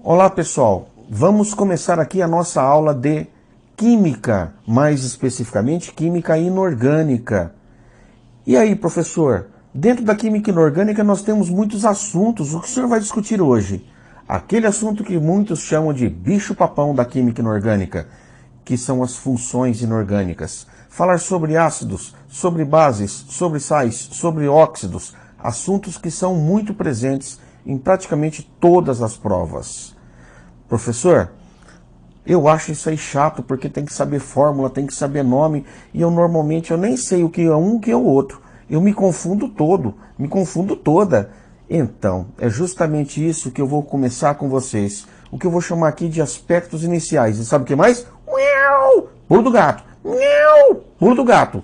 Olá pessoal, vamos começar aqui a nossa aula de Química, mais especificamente Química Inorgânica. E aí professor, dentro da Química Inorgânica nós temos muitos assuntos, o que o senhor vai discutir hoje? Aquele assunto que muitos chamam de bicho-papão da Química Inorgânica, que são as funções inorgânicas. Falar sobre ácidos, sobre bases, sobre sais, sobre óxidos, assuntos que são muito presentes em praticamente todas as provas. Professor, eu acho isso aí chato, porque tem que saber fórmula, tem que saber nome, e eu normalmente nem sei o que é um, o que é o outro. Eu me confundo todo, me confundo toda. Então, é justamente isso que eu vou começar com vocês. O que eu vou chamar aqui de aspectos iniciais. E sabe o que mais? Pulo do gato. Pulo do gato.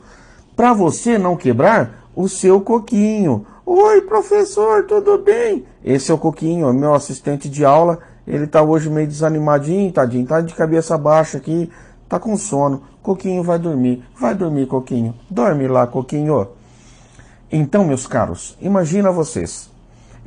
Para você não quebrar o seu coquinho. Oi, professor, tudo bem? Esse é o Coquinho, é meu assistente de aula. Ele tá hoje meio desanimadinho, tadinho, tá de cabeça baixa aqui, tá com sono. Coquinho vai dormir. Vai dormir, Coquinho. Dorme lá, Coquinho. Então, meus caros, imagina vocês.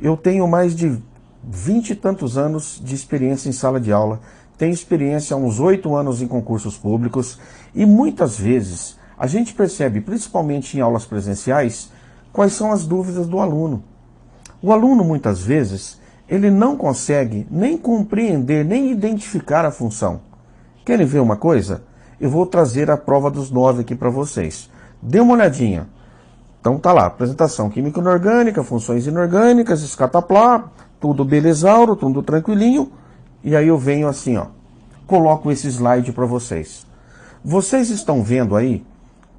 Eu tenho mais de 20 e tantos anos de experiência em sala de aula. Tenho experiência há uns 8 anos em concursos públicos. E muitas vezes a gente percebe, principalmente em aulas presenciais, quais são as dúvidas do aluno. O aluno, muitas vezes, ele não consegue nem compreender, nem identificar a função. Querem ver uma coisa? Eu vou trazer a prova dos 9 aqui para vocês. Dê uma olhadinha. Então tá lá, apresentação química inorgânica, funções inorgânicas, escataplá, tudo belezauro, tudo tranquilinho. E aí eu venho assim, ó, coloco esse slide para vocês. Vocês estão vendo aí,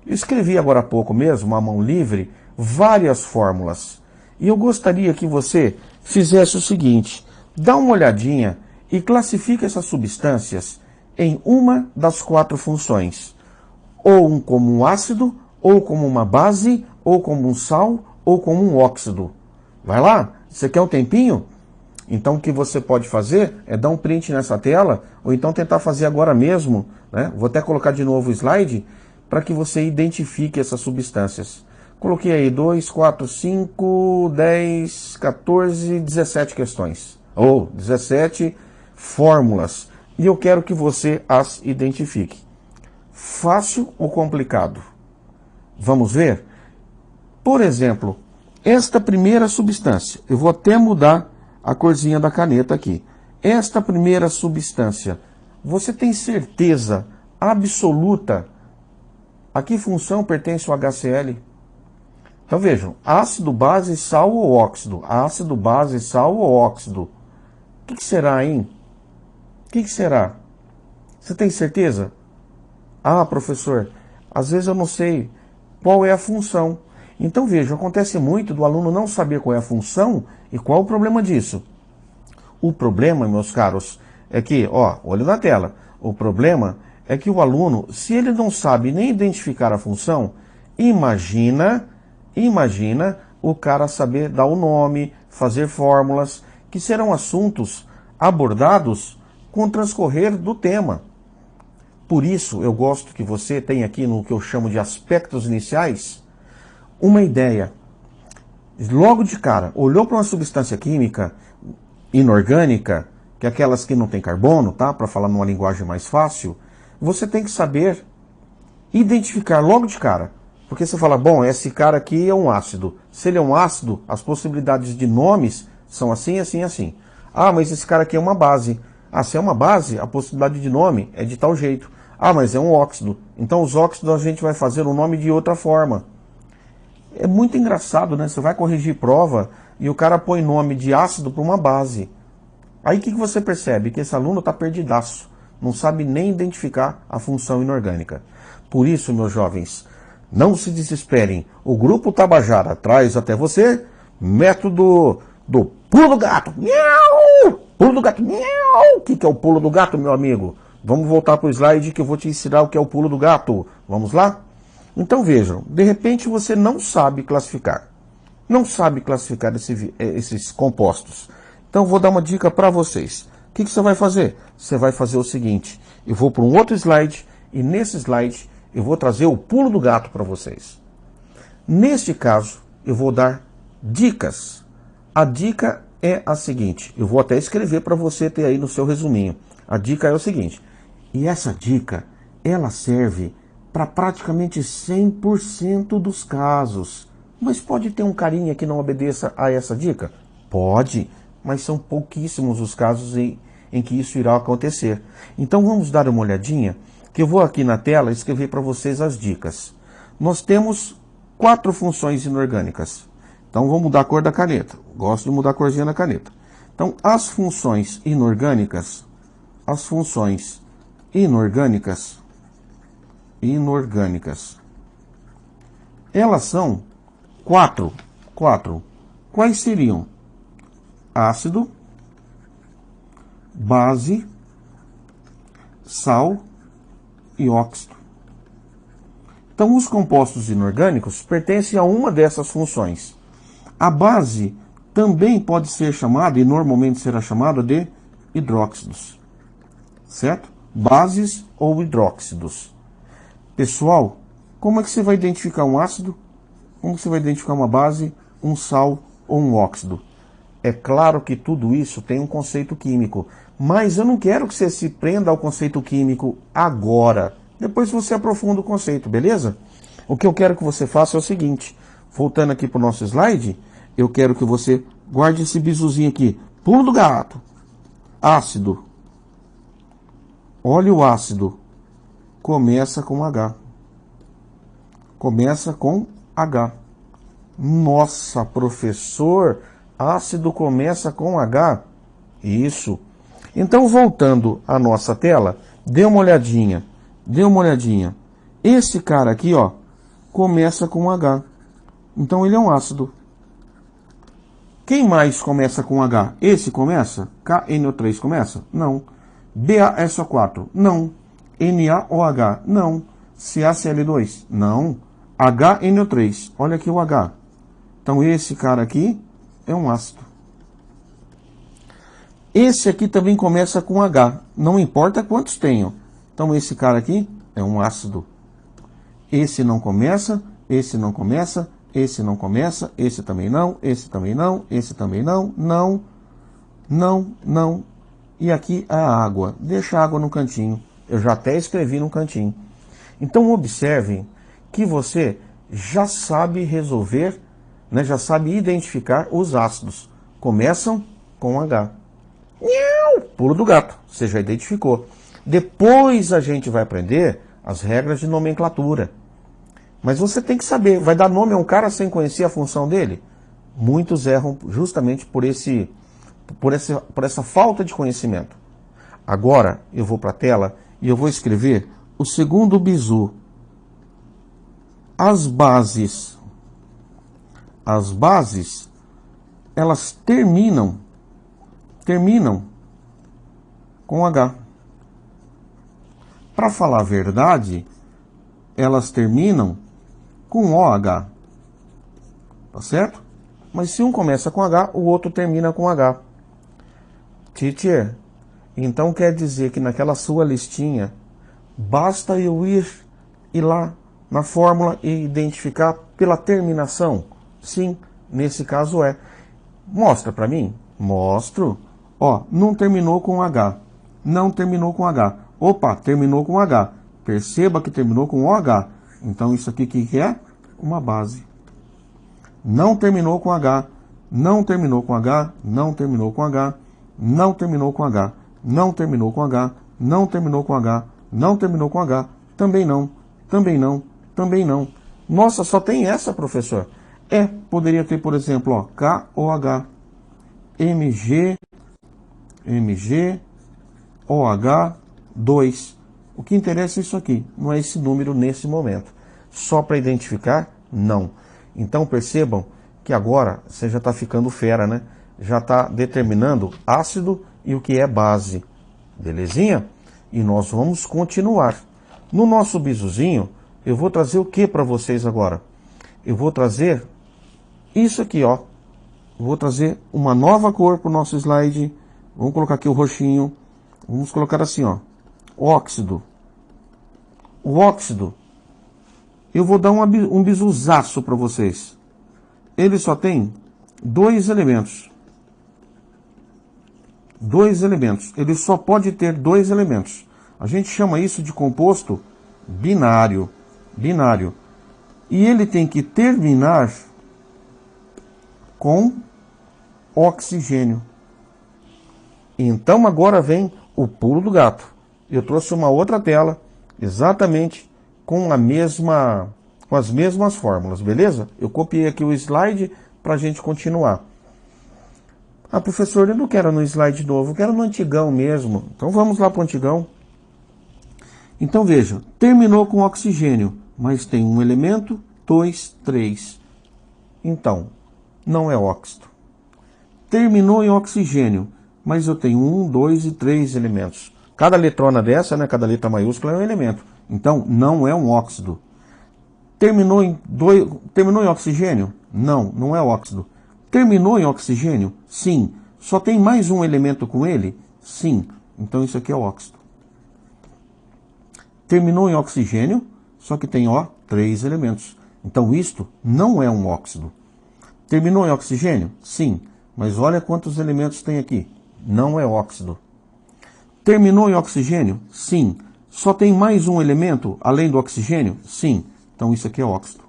eu escrevi agora há pouco mesmo, à mão livre, várias fórmulas. E eu gostaria que você fizesse o seguinte, dá uma olhadinha e classifique essas substâncias em uma das 4 funções. Ou como um ácido, ou como uma base, ou como um sal, ou como um óxido. Vai lá? Você quer um tempinho? Então o que você pode fazer é dar um print nessa tela, ou então tentar fazer agora mesmo, né? Vou até colocar de novo o slide, para que você identifique essas substâncias. Coloquei aí 2, 4, 5, 10, 14, 17 questões. Ou 17 fórmulas. E eu quero que você as identifique. Fácil ou complicado? Vamos ver? Por exemplo, esta primeira substância. Eu vou até mudar a corzinha da caneta aqui. Esta primeira substância. Você tem certeza absoluta a que função pertence o HCl? Então vejam, ácido, base, sal ou óxido? Ácido, base, sal ou óxido? O que será, hein? O que será? Você tem certeza? Ah, professor, às vezes eu não sei qual é a função. Então vejam, acontece muito do aluno não saber qual é a função e qual é o problema disso. O problema, meus caros, é que, ó, olho na tela, o problema é que o aluno, se ele não sabe nem identificar a função, imagina o cara saber dar o nome, fazer fórmulas, que serão assuntos abordados com o transcorrer do tema. Por isso, eu gosto que você tenha aqui no que eu chamo de aspectos iniciais, uma ideia. Logo de cara, olhou para uma substância química inorgânica, que é aquelas que não tem carbono, tá? Para falar numa linguagem mais fácil, você tem que saber identificar logo de cara. Porque você fala, bom, esse cara aqui é um ácido. Se ele é um ácido, as possibilidades de nomes são assim, assim, assim. Ah, mas esse cara aqui é uma base. Ah, se é uma base, a possibilidade de nome é de tal jeito. Ah, mas é um óxido. Então os óxidos a gente vai fazer o nome de outra forma. É muito engraçado, né? Você vai corrigir prova e o cara põe nome de ácido para uma base. Aí o que você percebe? Que esse aluno está perdidaço. Não sabe nem identificar a função inorgânica. Por isso, meus jovens, não se desesperem. O Grupo Tabajara traz até você método do pulo do gato. Miau! Pulo do gato. Miau! O que é o pulo do gato, meu amigo? Vamos voltar para o slide que eu vou te ensinar o que é o pulo do gato. Vamos lá? Então vejam, de repente você não sabe classificar. Não sabe classificar esses compostos. Então vou dar uma dica para vocês. O que você vai fazer? Você vai fazer o seguinte. Eu vou para um outro slide e nesse slide eu vou trazer o pulo do gato para vocês. Neste caso, eu vou dar dicas. A dica é a seguinte, eu vou até escrever para você ter aí no seu resuminho. A dica é o seguinte, e essa dica, ela serve para praticamente 100% dos casos. Mas pode ter um carinha que não obedeça a essa dica? Pode, mas são pouquíssimos os casos em que isso irá acontecer. Então vamos dar uma olhadinha, que eu vou aqui na tela escrever para vocês as dicas. Nós temos 4 funções inorgânicas. Então vou mudar a cor da caneta. Gosto de mudar a corzinha da caneta. Então as funções inorgânicas, elas são 4. Quais seriam? Ácido, base, sal e óxido. Então, os compostos inorgânicos pertencem a uma dessas funções. A base também pode ser chamada, e normalmente será chamada, de hidróxidos. Certo? Bases ou hidróxidos. Pessoal, como é que você vai identificar um ácido? Como você vai identificar uma base, um sal ou um óxido? É claro que tudo isso tem um conceito químico, mas eu não quero que você se prenda ao conceito químico agora. Depois você aprofunda o conceito, beleza? O que eu quero que você faça é o seguinte, voltando aqui para o nosso slide, eu quero que você guarde esse bizuzinho aqui. Pulo do gato. Ácido. Olha o ácido. Começa com H. Começa com H. Nossa, professor, ácido começa com H? Isso. Então, voltando à nossa tela, dê uma olhadinha. Esse cara aqui, ó, começa com H. Então, ele é um ácido. Quem mais começa com H? Esse começa? KNO3 começa? Não. BaSO4? Não. NaOH? Não. CaCl2? Não. HNO3? Olha aqui o H. Então, esse cara aqui é um ácido. Esse aqui também começa com H. Não importa quantos tenham. Então, esse cara aqui é um ácido. Esse não começa, esse não começa, esse não começa, esse também não, esse também não, esse também não, não, não, não. E aqui a água. Deixa a água no cantinho. Eu já até escrevi no cantinho. Então, observem que você já sabe resolver, né, já sabe identificar os ácidos. Começam com H. Pulo do gato. Você já identificou. Depois a gente vai aprender as regras de nomenclatura. Mas você tem que saber. Vai dar nome a um cara sem conhecer a função dele? Muitos erram justamente por essa falta de conhecimento. Agora eu vou para a tela e eu vou escrever o segundo bizu. As bases, elas terminam com H. Para falar a verdade, elas terminam com OH. Tá certo? Mas se um começa com H, o outro termina com H. Teacher, então quer dizer que naquela sua listinha, basta eu ir lá na fórmula e identificar pela terminação? Sim, nesse caso é. Mostra para mim? Mostro. Ó, não terminou com H. Não terminou com H. Opa, terminou com H. Perceba que terminou com OH. Então isso aqui que é? Uma base. Não terminou com H. Não terminou com H. Não terminou com H. Não terminou com H. Não terminou com H. Não terminou com H. Não terminou com H. Também não. Também não. Também não. Nossa, só tem essa, professor. Poderia ter, por exemplo, ó, KOH, MG, OH2. O que interessa é isso aqui, não é esse número nesse momento. Só para identificar, não. Então percebam que agora você já está ficando fera, né? Já está determinando ácido e o que é base. Belezinha? E nós vamos continuar. No nosso bizuzinho, eu vou trazer o que para vocês agora? Eu vou trazer isso aqui, ó. Vou trazer uma nova cor para o nosso slide. Vamos colocar aqui o roxinho. Vamos colocar assim, ó. Óxido. O óxido, eu vou dar um bizuzaço para vocês. Ele só tem 2 elementos. dois elementos. Ele só pode ter dois elementos. A gente chama isso de composto binário. Binário. E ele tem que terminar com oxigênio. Então agora vem o pulo do gato. Eu trouxe uma outra tela, exatamente com as mesmas fórmulas, beleza? Eu copiei aqui o slide para a gente continuar. Ah, professor, eu não quero no slide novo, eu quero no antigão mesmo. Então vamos lá para o antigão. Então veja, terminou com oxigênio, mas tem um elemento, 2, 3. Então, não é óxido. Terminou em oxigênio, mas eu tenho 1, 2 e 3 elementos. Cada letrona dessa, né, cada letra maiúscula é um elemento. Então, não é um óxido. Terminou em oxigênio? Não, não é óxido. Terminou em oxigênio? Sim. Só tem mais um elemento com ele? Sim. Então isso aqui é óxido. Terminou em oxigênio, só que tem, ó, 3 elementos. Então isto não é um óxido. Terminou em oxigênio? Sim. Mas olha quantos elementos tem aqui. Não é óxido. Terminou em oxigênio? Sim. Só tem mais um elemento além do oxigênio? Sim. Então isso aqui é óxido.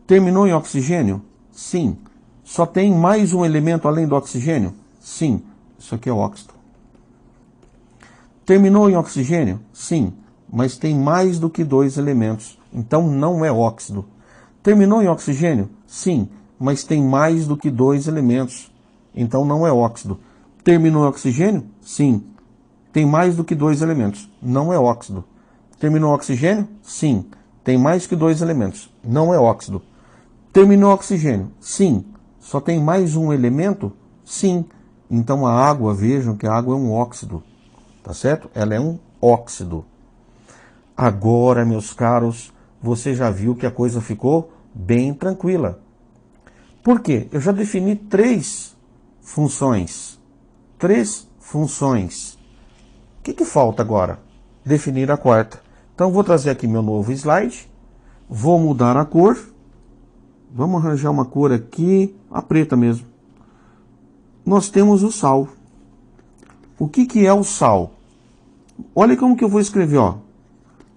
Terminou em oxigênio? Sim. Só tem mais um elemento além do oxigênio? Sim. Isso aqui é óxido. Terminou em oxigênio? Sim. Mas tem mais do que 2 elementos. Então não é óxido. Terminou em oxigênio? Sim. Mas tem mais do que 2 elementos. Então não é óxido. Terminou em oxigênio? Sim. Tem mais do que 2 elementos. Não é óxido. Terminou oxigênio? Sim. Tem mais que 2 elementos. Não é óxido. Terminou oxigênio? Sim. Só tem mais um elemento? Sim. Então a água, vejam que a água é um óxido. Tá certo? Ela é um óxido. Agora, meus caros, você já viu que a coisa ficou bem tranquila. Por quê? Eu já defini 3 funções. 3 funções. O que falta agora? Definir a quarta. Então vou trazer aqui meu novo slide. Vou mudar a cor. Vamos arranjar uma cor aqui, a preta mesmo. Nós temos o sal. O que é o sal? Olha como que eu vou escrever, ó.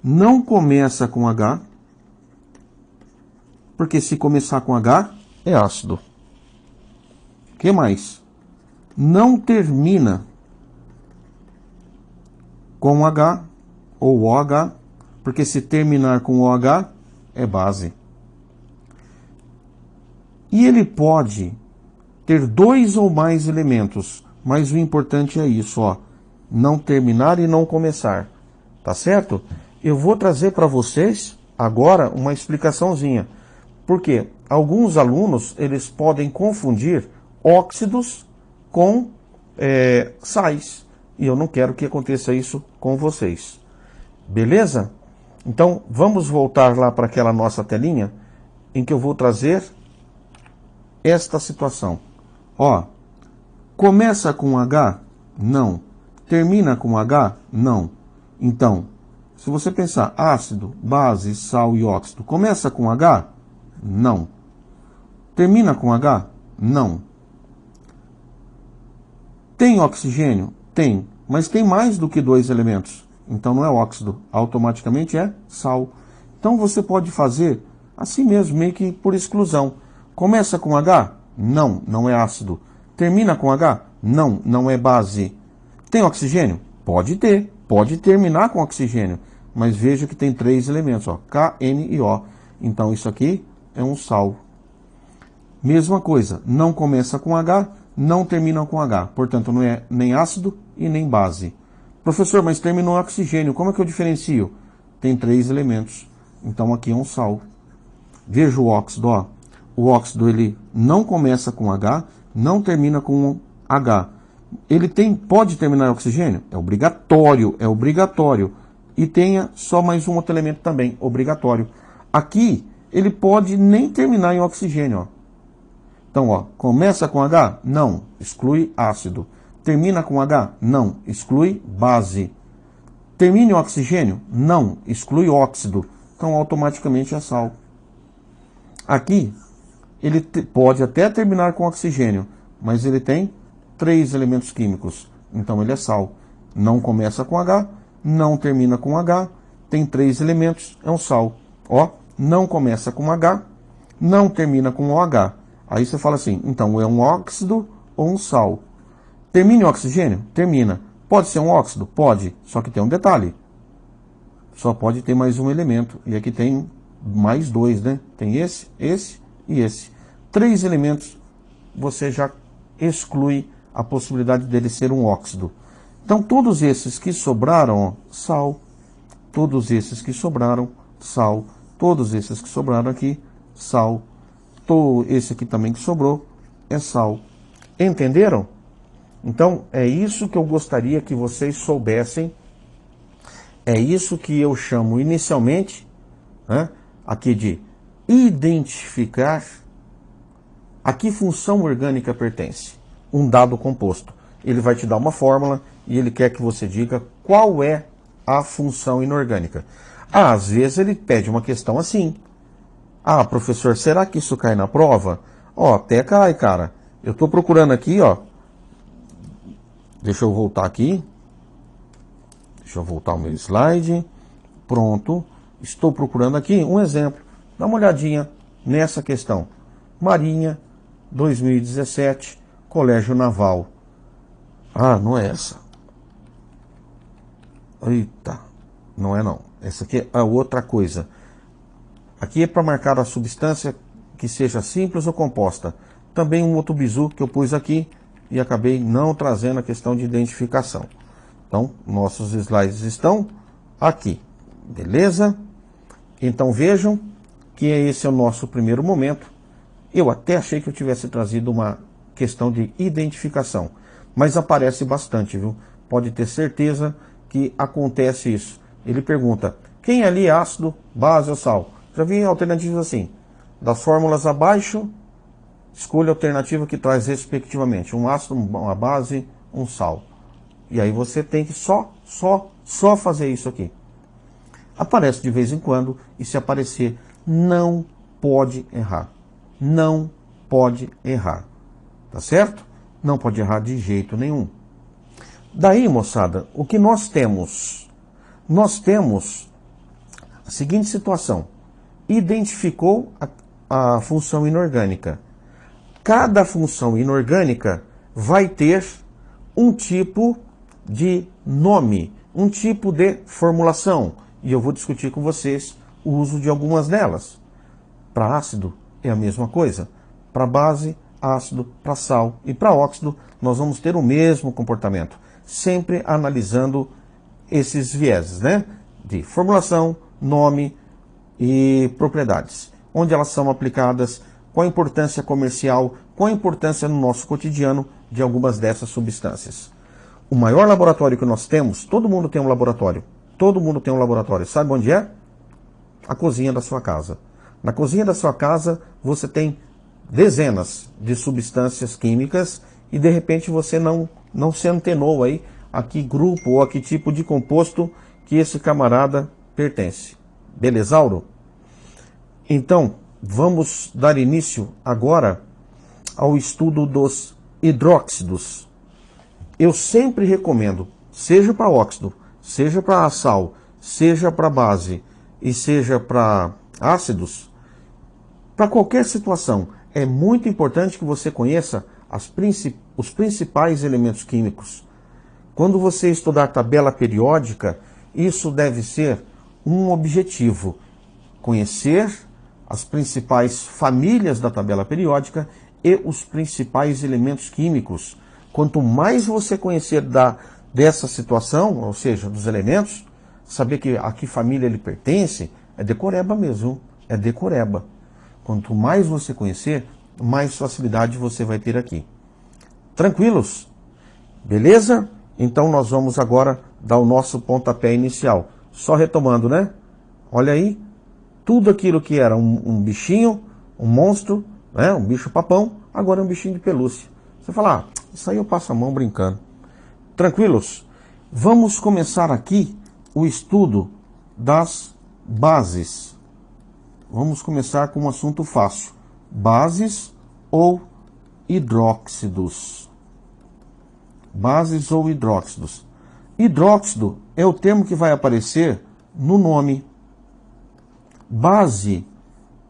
Não começa com H, porque se começar com H, é ácido. O que mais? Não termina com H ou OH, porque se terminar com OH, é base. E ele pode ter 2 ou mais elementos, mas o importante é isso, ó. Não terminar e não começar. Tá certo? Eu vou trazer para vocês agora uma explicaçãozinha. Porque alguns alunos, eles podem confundir óxidos com sais. E eu não quero que aconteça isso com vocês. Beleza? Então, vamos voltar lá para aquela nossa telinha em que eu vou trazer esta situação. Ó, começa com H? Não. Termina com H? Não. Então, se você pensar ácido, base, sal e óxido, começa com H? Não. Termina com H? Não. Tem oxigênio? Tem. Mas tem mais do que 2 elementos. Então não é óxido. Automaticamente é sal. Então você pode fazer assim mesmo, meio que por exclusão. Começa com H? Não, não é ácido. Termina com H? Não, não é base. Tem oxigênio? Pode ter. Pode terminar com oxigênio. Mas veja que tem 3 elementos, ó, K, N e O. Então isso aqui é um sal. Mesma coisa, não começa com H, não termina com H. Portanto, não é nem ácido e nem base. Professor, mas terminou oxigênio, como é que eu diferencio? Tem 3 elementos. Então aqui é um sal. Veja o óxido, ó. O óxido ele não começa com H, não termina com H. Ele pode terminar em oxigênio? É obrigatório, é obrigatório. E tenha só mais um outro elemento também, obrigatório. Aqui, ele pode nem terminar em oxigênio, ó. Então, ó, começa com H? Não, exclui ácido. Termina com H? Não, exclui base. Termina em oxigênio? Não, exclui óxido. Então, automaticamente é sal. Aqui, ele pode até terminar com oxigênio, mas ele tem 3 elementos químicos. Então ele é sal. Não começa com H, não termina com H, tem 3 elementos, é um sal. Ó, não começa com H, não termina com OH. Aí você fala assim, então é um óxido ou um sal. Termina em oxigênio? Termina. Pode ser um óxido? Pode, só que tem um detalhe. Só pode ter mais um elemento. E aqui tem mais 2, né? Tem esse e esse. 3 elementos, você já exclui a possibilidade dele ser um óxido. Então todos esses que sobraram, ó, sal. Todos esses que sobraram, sal. Todos esses que sobraram aqui, sal. Esse aqui também que sobrou é sal. Entenderam? Então é isso que eu gostaria que vocês soubessem. É isso que eu chamo inicialmente, né, aqui de identificar a que função orgânica pertence um dado composto. Ele vai te dar uma fórmula e ele quer que você diga qual é a função inorgânica. Às vezes ele pede uma questão assim. Ah, professor, será que isso cai na prova? Ó, até cai, cara. Eu estou procurando aqui, ó. Deixa eu voltar aqui. Deixa eu voltar o meu slide. Pronto. Estou procurando aqui um exemplo. Dá uma olhadinha nessa questão. Marinha, 2017, Colégio Naval. Ah, não é essa. Eita, não é não. Essa aqui é outra coisa. Aqui é para marcar a substância que seja simples ou composta. Também um outro bizu que eu pus aqui e acabei não trazendo a questão de identificação. Então, nossos slides estão aqui. Beleza? Então vejam que esse é o nosso primeiro momento. Eu até achei que eu tivesse trazido uma questão de identificação, mas aparece bastante, viu? Pode ter certeza que acontece isso. Ele pergunta, quem ali é ácido, base ou sal? Já vi alternativas assim. Das fórmulas abaixo, escolha a alternativa que traz respectivamente um ácido, uma base, um sal. E aí você tem que só fazer isso aqui. Aparece de vez em quando, e se aparecer, não pode errar. Não pode errar. Tá certo? Não pode errar de jeito nenhum. Daí, moçada, o que nós temos? Nós temos a seguinte situação. Identificou a função inorgânica. Cada função inorgânica vai ter um tipo de nome, um tipo de formulação. E eu vou discutir com vocês o uso de algumas delas. Para ácido é a mesma coisa. Para base, ácido, para sal e para óxido, nós vamos ter o mesmo comportamento. Sempre analisando esses vieses, né? De formulação, nome e propriedades. Onde elas são aplicadas, qual a importância comercial, qual a importância no nosso cotidiano de algumas dessas substâncias. O maior laboratório que nós temos, todo mundo tem um laboratório. Todo mundo tem um laboratório. Sabe onde é? A cozinha da sua casa. Na cozinha da sua casa, você tem dezenas de substâncias químicas e de repente você não se antenou aí a que grupo ou a que tipo de composto que esse camarada pertence. Belezauro? Então, vamos dar início agora ao estudo dos hidróxidos. Eu sempre recomendo, seja para óxido, seja para sal, seja para base e seja para ácidos, para qualquer situação, é muito importante que você conheça os principais elementos químicos. Quando você estudar tabela periódica, isso deve ser um objetivo. Conhecer as principais famílias da tabela periódica e os principais elementos químicos. Quanto mais você conhecer dessa situação, ou seja, dos elementos, saber a que família ele pertence, é decoreba mesmo, é decoreba. Quanto mais você conhecer, mais facilidade você vai ter aqui. Tranquilos? Beleza? Então nós vamos agora dar o nosso pontapé inicial. Só retomando, né? Olha aí, tudo aquilo que era um bichinho, um monstro, né? Um bicho papão, agora é um bichinho de pelúcia. Você fala, ah, isso aí eu passo a mão brincando. Tranquilos? Vamos começar aqui o estudo das bases. Vamos começar com um assunto fácil. Bases ou hidróxidos. bases ou hidróxidos. Hidróxido é o termo que vai aparecer no nome. Base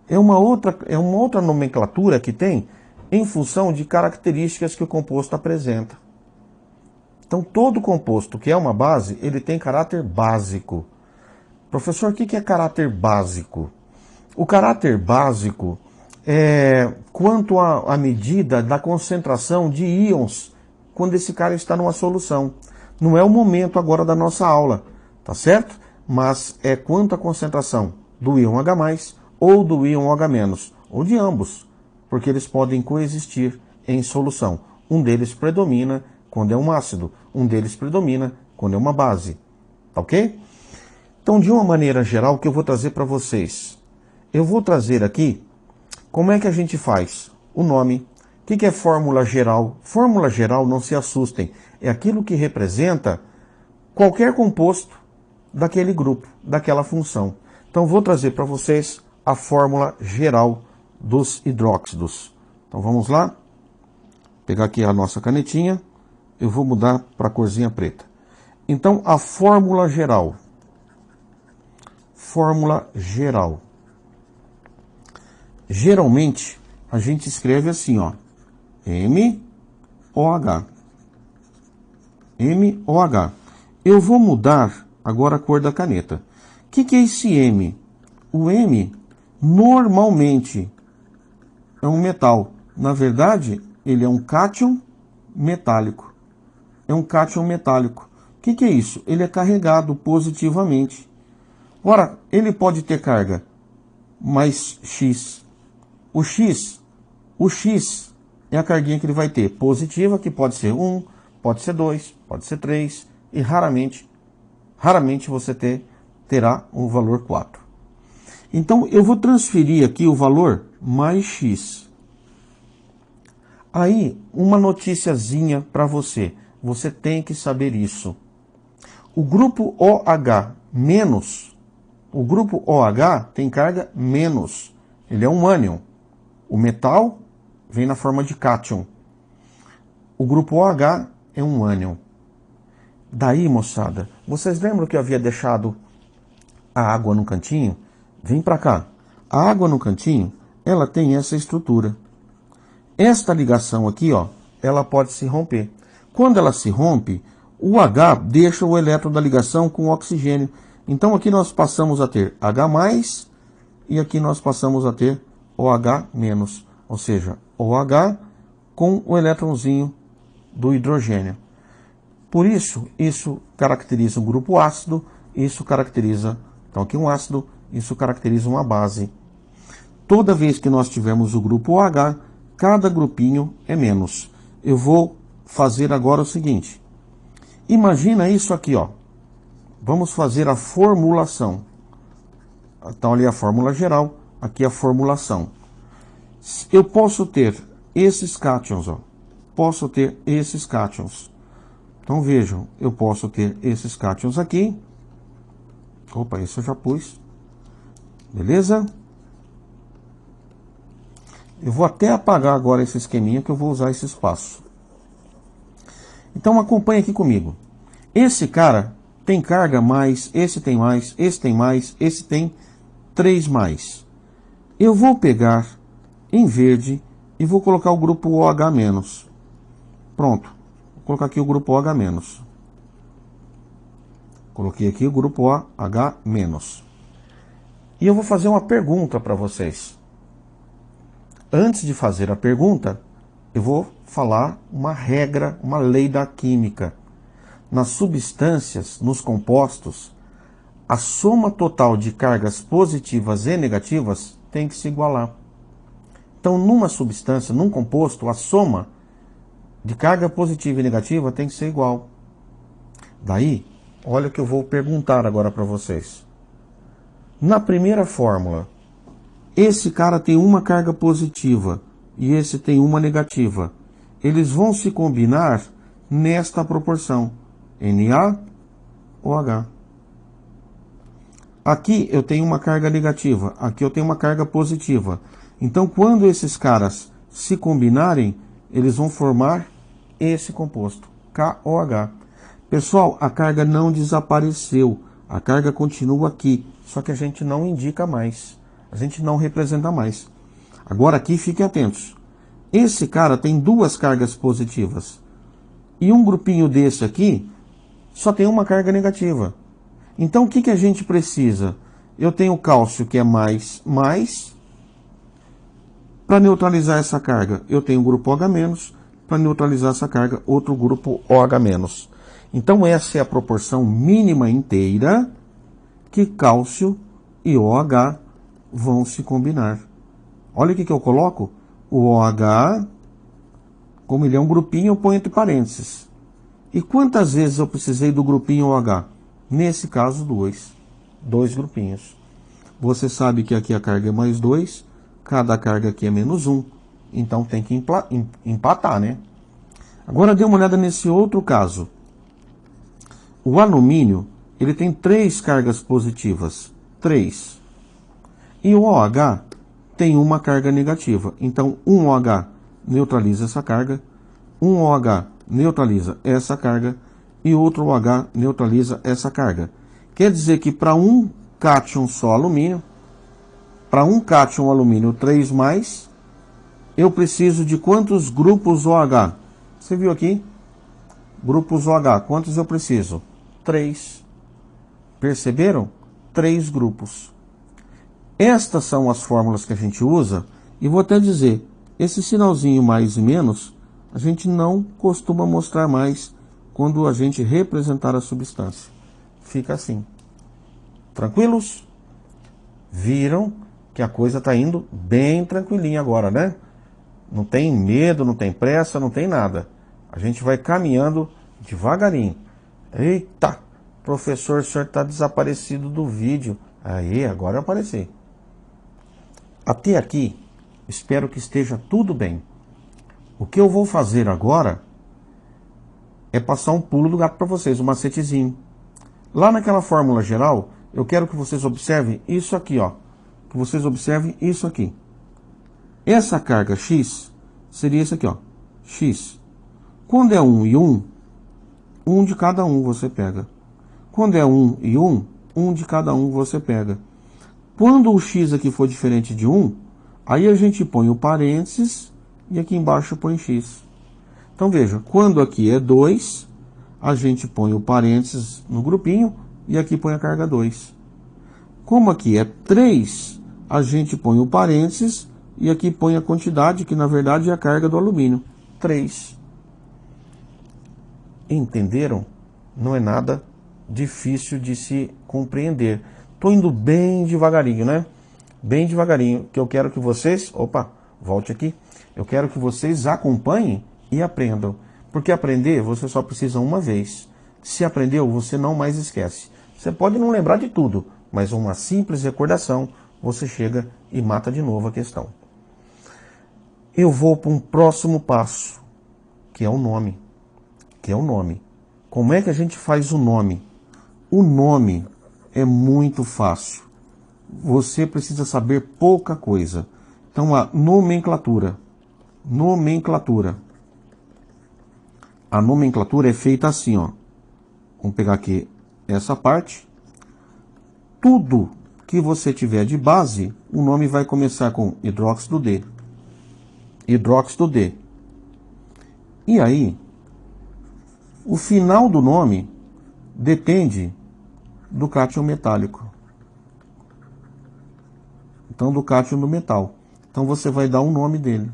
é uma outra nomenclatura que tem em função de características que o composto apresenta. Então, todo composto que é uma base, ele tem caráter básico. Professor, o que é caráter básico? O caráter básico é quanto à medida da concentração de íons quando esse cara está numa solução. Não é o momento agora da nossa aula, tá certo? Mas é quanto à concentração do íon H+, ou do íon OH-, ou de ambos, porque eles podem coexistir em solução. Um deles predomina quando é um ácido, um deles predomina quando é uma base, tá ok? Então, de uma maneira geral, o que eu vou trazer para vocês? Eu vou trazer aqui como é que a gente faz o nome. O que é fórmula geral? Fórmula geral, não se assustem, é aquilo que representa qualquer composto daquele grupo, daquela função. Então, vou trazer para vocês a fórmula geral dos hidróxidos. Então, vamos lá? Vou pegar aqui a nossa canetinha, eu vou mudar para a corzinha preta. Então, a fórmula geral. Fórmula geral. Geralmente, a gente escreve assim, ó. MOH. MOH. Eu vou mudar agora a cor da caneta. O que é esse M? O M, normalmente, é um metal. Na verdade, ele é um cátion metálico. É um cátion metálico. O que é isso? Ele é carregado positivamente. Ora, ele pode ter carga mais X. O X é a carguinha que ele vai ter positiva, que pode ser 1, pode ser 2, pode ser 3, e raramente você terá o valor 4. Então, eu vou transferir aqui o valor mais X. Aí, uma noticiazinha para você. Você tem que saber isso. O grupo OH menos, o grupo OH tem carga menos. Ele é um ânion. O metal vem na forma de cátion. O grupo OH é um ânion. Daí, moçada, vocês lembram que eu havia deixado a água no cantinho? Vem para cá. A água no cantinho, ela tem essa estrutura. Esta ligação aqui, ó, ela pode se romper. Quando ela se rompe, o H deixa o elétron da ligação com o oxigênio. Então aqui nós passamos a ter H+, e aqui nós passamos a ter OH-, ou seja, OH com o elétronzinho do hidrogênio. Por isso, isso caracteriza um grupo ácido, isso caracteriza, então aqui um ácido, isso caracteriza uma base. Toda vez que nós tivermos o grupo OH, cada grupinho é menos. Eu vou fazer agora o seguinte. Imagina isso aqui, ó. Vamos fazer a formulação. Então ali a fórmula geral, aqui a formulação. Eu posso ter esses cátions, ó. Posso ter esses cátions. Então vejam, eu posso ter esses cátions aqui. Opa, esse eu já pus. Beleza? Eu vou até apagar agora esse esqueminha que eu vou usar esse espaço. Então acompanhe aqui comigo. Esse cara tem carga mais, esse tem mais, esse tem mais, esse tem 3 mais. Eu vou pegar em verde e vou colocar o grupo OH-. Pronto. Vou colocar aqui o grupo OH-. Coloquei aqui o grupo OH-. E eu vou fazer uma pergunta para vocês. Antes de fazer a pergunta, eu vou falar uma regra, uma lei da química. Nas substâncias, nos compostos, a soma total de cargas positivas e negativas tem que se igualar. Então, numa substância, num composto, a soma de carga positiva e negativa tem que ser igual. Daí, olha o que eu vou perguntar agora para vocês. Na primeira fórmula, esse cara tem uma carga positiva e esse tem uma negativa. Eles vão se combinar nesta proporção. NaOH. Aqui eu tenho uma carga negativa, aqui eu tenho uma carga positiva. Então, quando esses caras se combinarem, eles vão formar esse composto. KOH. Pessoal, a carga não desapareceu. A carga continua aqui. Só que a gente não indica mais. A gente não representa mais. Agora aqui, fiquem atentos. Esse cara tem duas cargas positivas. E um grupinho desse aqui só tem uma carga negativa. Então o que a gente precisa? Eu tenho cálcio que é mais. Para neutralizar essa carga, eu tenho o grupo OH-. Para neutralizar essa carga, outro grupo OH-. Então essa é a proporção mínima inteira que cálcio e OH vão se combinar. Olha o que eu coloco. O OH, como ele é um grupinho, eu ponho entre parênteses. E quantas vezes eu precisei do grupinho OH? Nesse caso, dois grupinhos. Você sabe que aqui a carga é mais 2, cada carga aqui é menos 1. Então tem que empatar, né? Agora dê uma olhada nesse outro caso. O alumínio, ele tem 3 cargas positivas. 3. E o OH tem uma carga negativa. Então, um OH neutraliza essa carga, um OH neutraliza essa carga e outro OH neutraliza essa carga. Quer dizer que para um cátion só alumínio, para um cátion alumínio 3+, eu preciso de quantos grupos OH? Você viu aqui? Grupos OH, quantos eu preciso? 3. Perceberam? 3 grupos. Estas são as fórmulas que a gente usa, e vou até dizer, esse sinalzinho mais e menos, a gente não costuma mostrar mais quando a gente representar a substância. Fica assim. Tranquilos? Viram que a coisa está indo bem tranquilinha agora, né? Não tem medo, não tem pressa, não tem nada. A gente vai caminhando devagarinho. Eita, professor, o senhor está desaparecido do vídeo. Aí, agora eu apareci. Até aqui, espero que esteja tudo bem. O que eu vou fazer agora é passar um pulo do gato para vocês, um macetezinho. Lá naquela fórmula geral, eu quero que vocês observem isso aqui, ó. Que vocês observem isso aqui. Essa carga X seria isso aqui, ó. X. Quando é 1 e 1, 1 de cada um você pega. Quando é 1 e 1, 1 de cada um você pega. Quando o X aqui for diferente de 1, aí a gente põe o parênteses e aqui embaixo põe X. Então veja, quando aqui é 2, a gente põe o parênteses no grupinho e aqui põe a carga 2. Como aqui é 3, a gente põe o parênteses e aqui põe a quantidade, que na verdade é a carga do alumínio, 3. Entenderam? Não é nada difícil de se compreender. Estou indo bem devagarinho, né? Bem devagarinho, que eu quero que vocês... Opa, volte aqui. Eu quero que vocês acompanhem e aprendam. Porque aprender, você só precisa uma vez. Se aprendeu, você não mais esquece. Você pode não lembrar de tudo, mas uma simples recordação, você chega e mata de novo a questão. Eu vou para um próximo passo, que é o nome. Como é que a gente faz o nome? O nome é muito fácil. Você precisa saber pouca coisa. Então, a nomenclatura. A nomenclatura é feita assim, ó. Vamos pegar aqui essa parte. Tudo que você tiver de base, o nome vai começar com hidróxido D. Hidróxido D. E aí, o final do nome depende do cátion metálico. Então, do cátion do metal. Então, você vai dar o nome dele.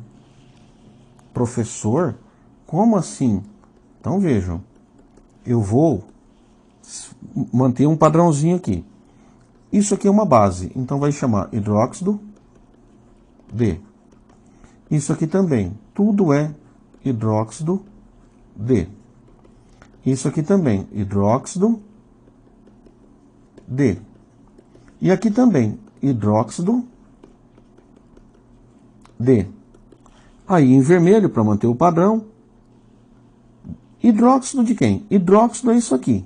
Professor? Como assim? Então, vejam. Eu vou manter um padrãozinho aqui. Isso aqui é uma base. Então, vai chamar hidróxido D. Isso aqui também. Tudo é hidróxido D. Isso aqui também. Hidróxido D. E aqui também. Hidróxido D. Aí em vermelho, para manter o padrão. Hidróxido de quem? Hidróxido é isso aqui.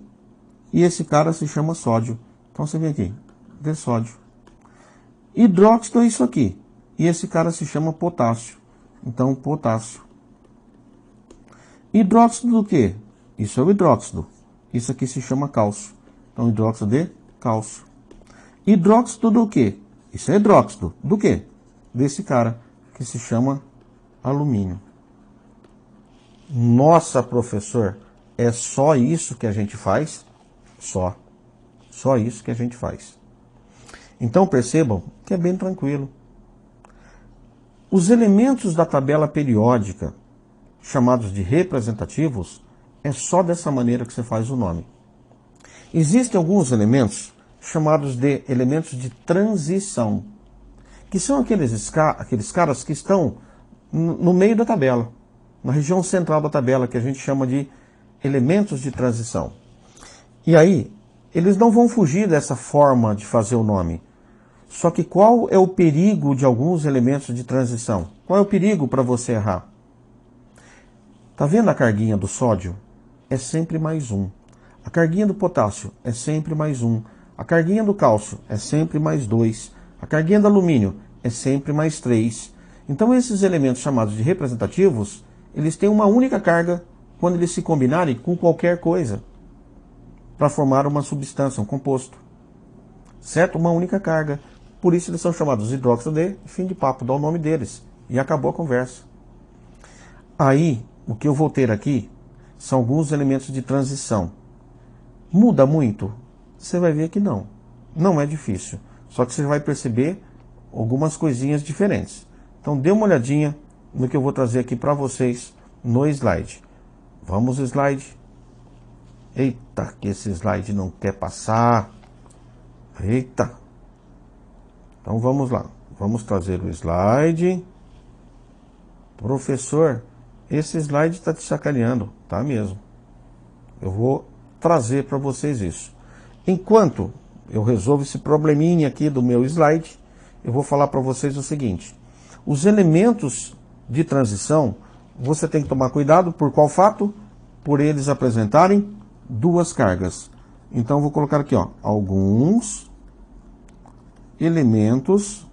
E esse cara se chama sódio. Então você vem aqui. D sódio. Hidróxido é isso aqui. E esse cara se chama potássio. Então, potássio. Hidróxido do quê? Isso é o hidróxido. Isso aqui se chama cálcio. Então, hidróxido de cálcio. Hidróxido do quê? Isso é hidróxido. Do quê? Desse cara, que se chama alumínio. Nossa, professor, é só isso que a gente faz? Só. Só isso que a gente faz. Então, percebam que é bem tranquilo. Os elementos da tabela periódica, chamados de representativos, é só dessa maneira que você faz o nome. Existem alguns elementos chamados de elementos de transição, que são aqueles caras que estão no meio da tabela, na região central da tabela, que a gente chama de elementos de transição. E aí, eles não vão fugir dessa forma de fazer o nome. Só que qual é o perigo de alguns elementos de transição? Qual é o perigo para você errar? Tá vendo a carguinha do sódio? É sempre mais um. A carguinha do potássio é sempre mais um. A carguinha do cálcio é sempre mais 2. A carguinha do alumínio é sempre mais 3. Então esses elementos chamados de representativos, eles têm uma única carga quando eles se combinarem com qualquer coisa para formar uma substância, um composto. Certo? Uma única carga. Por isso eles são chamados hidróxido de fim de papo, dá o nome deles. E acabou a conversa. Aí, o que eu vou ter aqui são alguns elementos de transição. Muda muito? Você vai ver que não. Não é difícil. Só que você vai perceber algumas coisinhas diferentes. Então dê uma olhadinha no que eu vou trazer aqui para vocês no slide. Vamos, slide. Eita, que esse slide não quer passar. Eita. Então vamos lá. Vamos trazer o slide. Professor, esse slide está te sacaneando. Tá mesmo. Eu vou trazer para vocês isso. Enquanto eu resolvo esse probleminha aqui do meu slide, eu vou falar para vocês o seguinte. Os elementos de transição, você tem que tomar cuidado por qual fato? Por eles apresentarem duas cargas. Então eu vou colocar aqui, ó, alguns elementos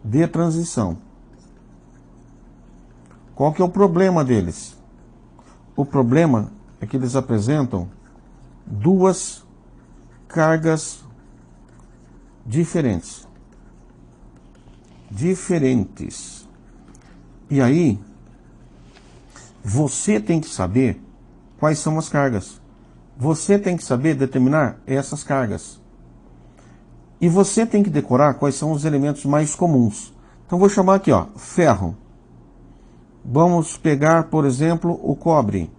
de transição. Qual que é o problema deles? O problema é que eles apresentam duas cargas diferentes. E aí, você tem que saber quais são as cargas. Você tem que saber determinar essas cargas. E você tem que decorar quais são os elementos mais comuns. Então, vou chamar aqui, ó, ferro. Vamos pegar, por exemplo, o cobre.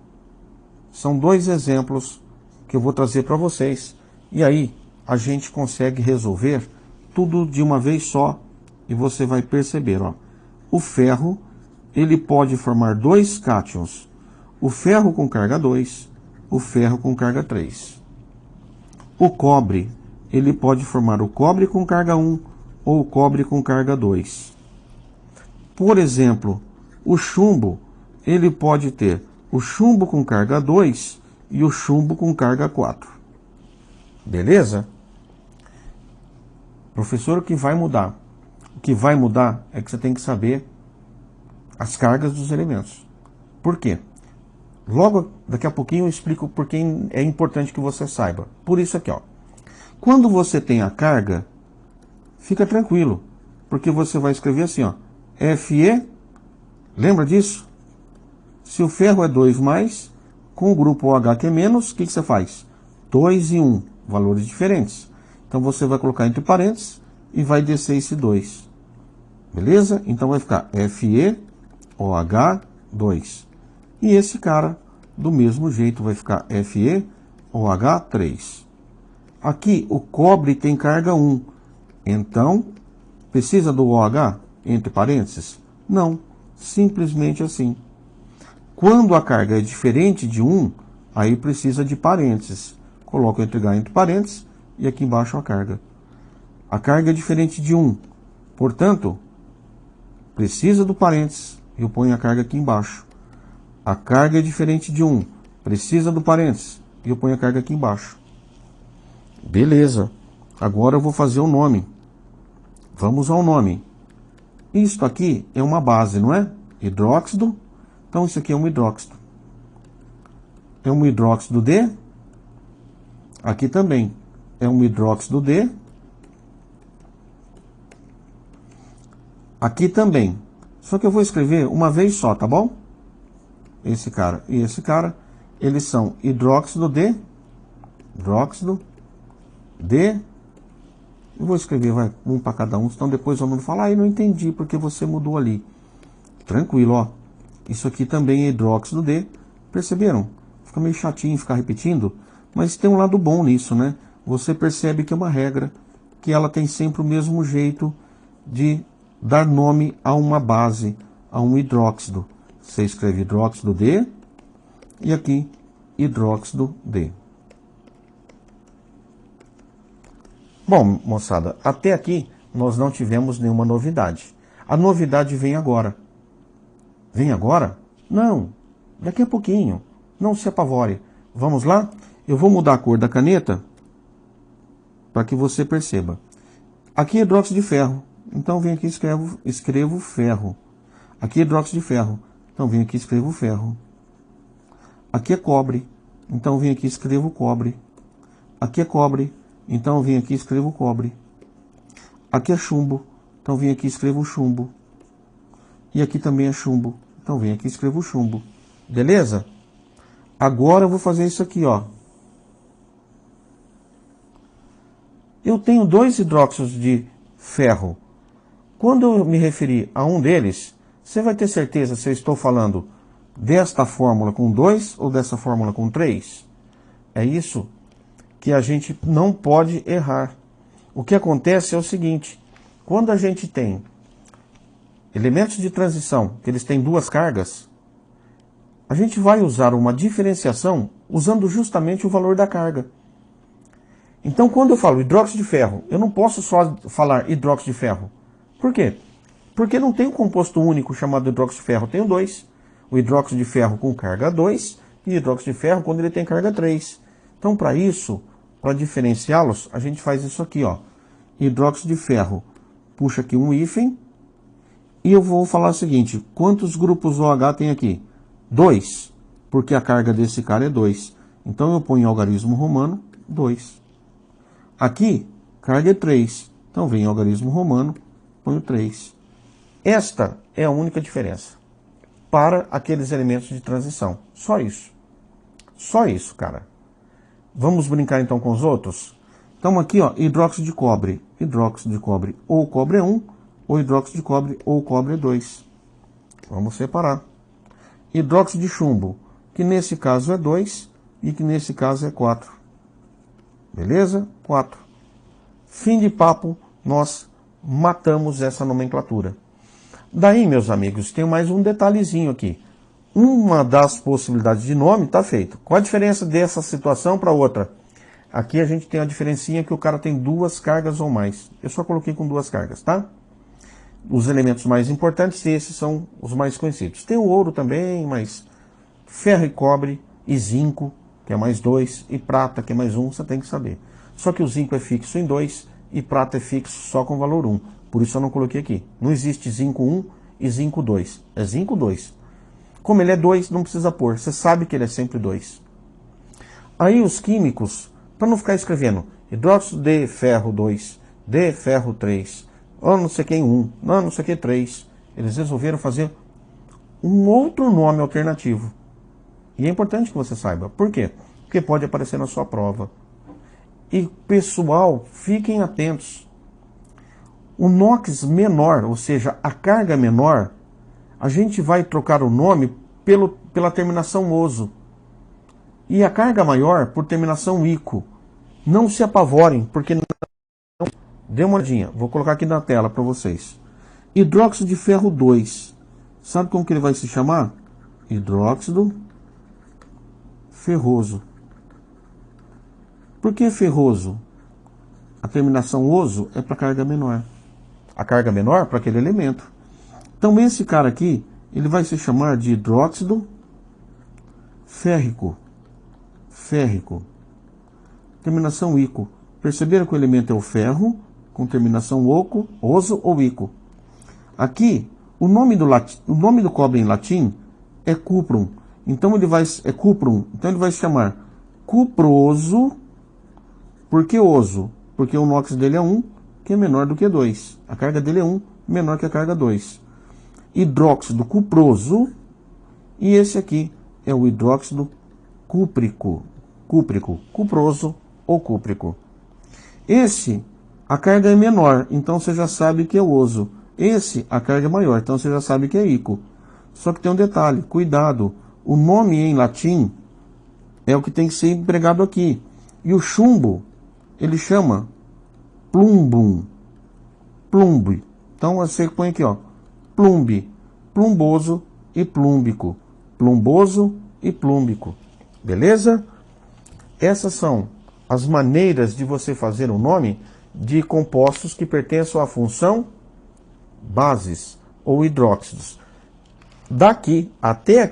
São dois exemplos que eu vou trazer para vocês. E aí, a gente consegue resolver tudo de uma vez só. E você vai perceber, ó. O ferro, ele pode formar dois cátions. O ferro com carga 2, o ferro com carga 3. O cobre, ele pode formar o cobre com carga 1 ou o cobre com carga 2. Por exemplo, o chumbo, ele pode ter o chumbo com carga 2 e o chumbo com carga 4. Beleza? Professor, o que vai mudar? O que vai mudar é que você tem que saber as cargas dos elementos. Por quê? Logo, daqui a pouquinho eu explico por que é importante que você saiba. Por isso aqui, ó. Quando você tem a carga, fica tranquilo, porque você vai escrever assim, ó. Fe, lembra disso? Se o ferro é 2+, com o grupo OH que é menos, o que você faz? 2 e 1, valores diferentes. Então você vai colocar entre parênteses e vai descer esse 2. Beleza? Então vai ficar FeOH2. E esse cara, do mesmo jeito, vai ficar FeOH3. Aqui, o cobre tem carga 1. Então, precisa do OH entre parênteses? Não. Simplesmente assim. Quando a carga é diferente de 1, aí precisa de parênteses. Coloco entre H entre parênteses e aqui embaixo a carga. A carga é diferente de 1. Portanto, precisa do parênteses. Eu ponho a carga aqui embaixo. A carga é diferente de 1. Precisa do parênteses. E eu ponho a carga aqui embaixo. Beleza. Agora eu vou fazer o nome. Vamos ao nome. Isto aqui é uma base, não é? Hidróxido. Então isso aqui é um hidróxido. é um hidróxido de. Aqui também é um hidróxido de. Aqui também. Só que eu vou escrever uma vez só, tá bom? Esse cara e esse cara, eles são hidróxido de. Hidróxido de. Eu vou escrever, vai, um para cada um, senão depois o aluno fala, ah, eu não entendi porque você mudou ali. Tranquilo, ó. Isso aqui também é hidróxido de. Perceberam? Fica meio chatinho ficar repetindo, mas tem um lado bom nisso, né? Você percebe que é uma regra, que ela tem sempre o mesmo jeito de dar nome a uma base, a um hidróxido. Você escreve hidróxido de e aqui hidróxido de. Bom, moçada, até aqui nós não tivemos nenhuma novidade. A novidade vem agora. Vem agora? Não, daqui a pouquinho. Não se apavore. Vamos lá? Eu vou mudar a cor da caneta para que você perceba. Aqui é hidróxido de ferro. Então vem aqui e escrevo ferro. Aqui é hidróxido de ferro. Então vem aqui e escrevo ferro. Aqui é cobre. Então vem aqui e escrevo cobre. Aqui é cobre. Então vem aqui e escrevo cobre. Aqui é chumbo. Então vem aqui e escrevo chumbo. E aqui também é chumbo. Então vem aqui e escrevo chumbo. Beleza? Agora eu vou fazer isso aqui, ó. Eu tenho dois hidróxidos de ferro. Quando eu me referir a um deles, você vai ter certeza se eu estou falando desta fórmula com 2 ou dessa fórmula com 3? É isso que a gente não pode errar. O que acontece é o seguinte, quando a gente tem elementos de transição, que eles têm duas cargas, a gente vai usar uma diferenciação usando justamente o valor da carga. Então, quando eu falo hidróxido de ferro, eu não posso só falar hidróxido de ferro. Por quê? Porque não tem um composto único chamado hidróxido de ferro, eu tenho dois. O hidróxido de ferro com carga 2 e o hidróxido de ferro quando ele tem carga 3. Então, para isso, para diferenciá-los, a gente faz isso aqui, ó. Hidróxido de ferro, puxa aqui um hífen, e eu vou falar o seguinte, quantos grupos OH tem aqui? 2, porque a carga desse cara é 2. Então eu ponho em algarismo romano 2. Aqui, carga é 3. Então vem em algarismo romano, ponho 3. Esta é a única diferença para aqueles elementos de transição. Só isso. Só isso, cara. Vamos brincar então com os outros? Então aqui, ó, hidróxido de cobre. Hidróxido de cobre ou cobre é 1, ou hidróxido de cobre ou cobre é 2. Vamos separar. Hidróxido de chumbo, que nesse caso é 2 e que nesse caso é 4. Beleza? 4. Fim de papo, nós matamos essa nomenclatura. Daí, meus amigos, tem mais um detalhezinho aqui. Uma das possibilidades de nome está feito. Qual a diferença dessa situação para outra? Aqui a gente tem a diferencinha que o cara tem duas cargas ou mais. Eu só coloquei com duas cargas, tá? Os elementos mais importantes, esses são os mais conhecidos. Tem o ouro também, mas ferro e cobre e zinco, que é mais 2, e prata, que é mais 1, você tem que saber. Só que o zinco é fixo em 2 e prata é fixo só com valor 1. Por isso eu não coloquei aqui. Não existe zinco 1 e zinco 2. É zinco 2. Como ele é 2, não precisa pôr. Você sabe que ele é sempre 2. Aí os químicos, para não ficar escrevendo hidróxido de ferro 2, de ferro 3, ou não sei quem 1, não sei que 3, eles resolveram fazer um outro nome alternativo. E é importante que você saiba. Por quê? Porque pode aparecer na sua prova. E, pessoal, fiquem atentos. O NOx menor, ou seja, a carga menor, a gente vai trocar o nome pela terminação oso. E a carga maior por terminação ico. Não se apavorem, porque não... Dê uma olhadinha, vou colocar aqui na tela para vocês. Hidróxido de ferro 2. Sabe como que ele vai se chamar? Hidróxido ferroso. Por que ferroso? A terminação oso é para carga menor. A carga menor para aquele elemento. Então esse cara aqui, ele vai se chamar de hidróxido férrico. Férrico. Terminação ico. Perceberam que o elemento é o ferro, com terminação oco, oso ou ico. Aqui, o nome do cobre em latim é cuprum. Então ele vai, é cuprum, então ele vai se chamar cuproso. Por que oso? Porque o NOx dele é 1, que é menor do que 2. A carga dele é 1, menor que a carga 2. Hidróxido cuproso. E esse aqui é o hidróxido cúprico. Cuproso ou cúprico. Esse, a carga é menor, então você já sabe que é oso. Esse, a carga é maior, então você já sabe que é ico. Só que tem um detalhe, cuidado. O nome em latim é o que tem que ser empregado aqui. E o chumbo, ele chama plumbum. Plumbe. Então você põe aqui, ó, plumbe, plumboso e plúmbico. Plumboso e plúmbico. Beleza? Essas são as maneiras de você fazer um nome de compostos que pertencem à função bases ou hidróxidos. Daqui, até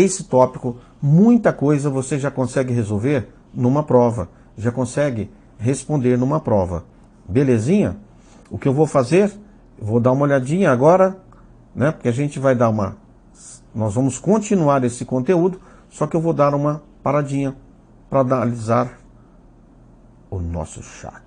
esse tópico, muita coisa você já consegue resolver numa prova. Já consegue responder numa prova. Belezinha? O que eu vou fazer? Eu vou dar uma olhadinha agora, né? Porque a gente vai dar uma... Nós vamos continuar esse conteúdo, só que eu vou dar uma paradinha para analisar o nosso chat.